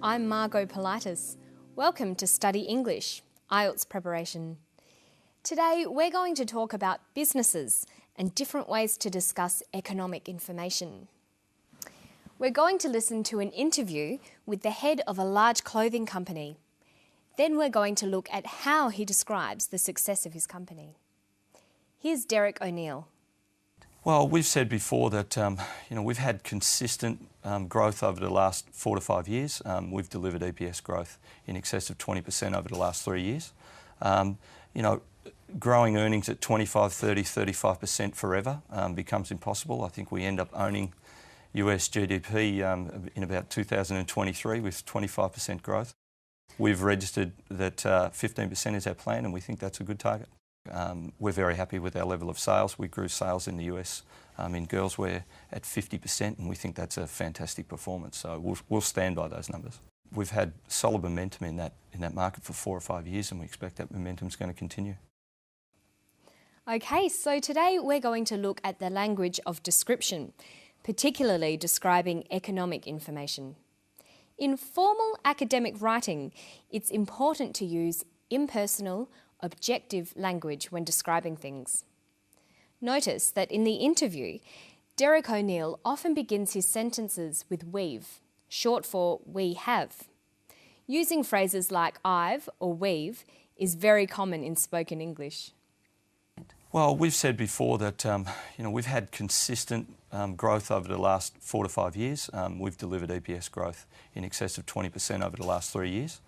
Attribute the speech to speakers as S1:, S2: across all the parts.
S1: I'm Margot Politis. Welcome to Study English, Ielts preparation. Today we're going to talk about businesses and different ways to discuss economic information. We're going to listen to an interview with the head of a large clothing company. Then we're going to look at how he describes the success of his company. Here's Derek O'Neill.
S2: Well, we've said before that we've had consistent growth over the last 4 to 5 years. We've delivered EPS growth in excess of 20% over the last 3 years. Growing earnings at 25, 30, 35% forever becomes impossible. I think we end up owning US GDP in about 2023 with 25% growth. We've registered that 15% is our plan, and we think that's a good target. We're very happy with our level of sales. We grew sales in the US in girls wear at 50%, and we think that's a fantastic performance. So we'll stand by those numbers. We've had solid momentum in that market for 4 or 5 years, and we expect that momentum is going to continue.
S1: Okay, so today we're going to look at the language of description, particularly describing economic information. In formal academic writing, it's important to use impersonal, objective language when describing things. Notice that in the interview, Derek O'Neill often begins his sentences with we've, short for we have. Using phrases like I've or we've is very common in spoken English.
S2: Well, we've said before that we've had consistent growth over the last 4 to 5 years. We've delivered EPS growth in excess of 20% over the last 3 years.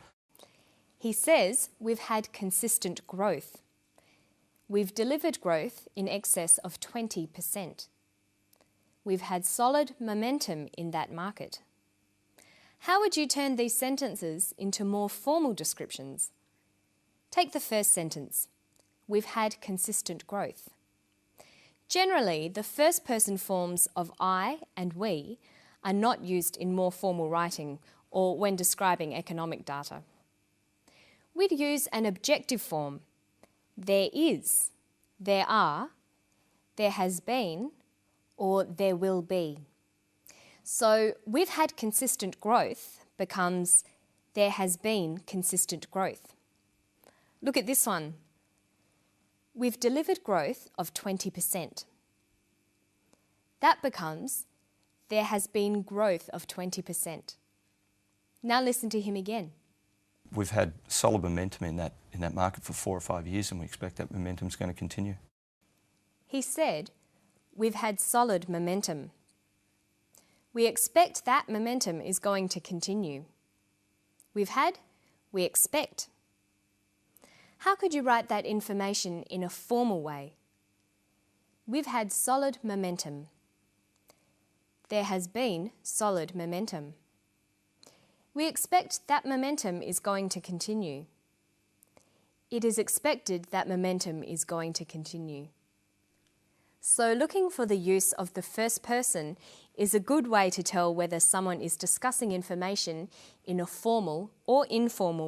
S1: He says we've had consistent growth. We've delivered growth in excess of 20%. We've had solid momentum in that market. How would you turn these sentences into more formal descriptions? Take the first sentence. We've had consistent growth. Generally, the first person forms of I and we are not used in more formal writing or when describing economic data. We'd use an objective form. There is, there are, there has been, or there will be. So we've had consistent growth becomes there has been consistent growth. Look at this one. We've delivered growth of 20%. That becomes there has been growth of 20%. Now listen to him again.
S2: We've had solid momentum in that market for 4 or 5 years, and we expect that momentum is going to continue.
S1: He said, we've had solid momentum. We expect that momentum is going to continue. We've had, we expect. How could you write that information in a formal way? We've had solid momentum. There has been solid momentum. We expect that momentum is going to continue. It is expected that momentum is going to continue. So looking for the use of the first person is a good way to tell whether someone is discussing information in a formal or informal way.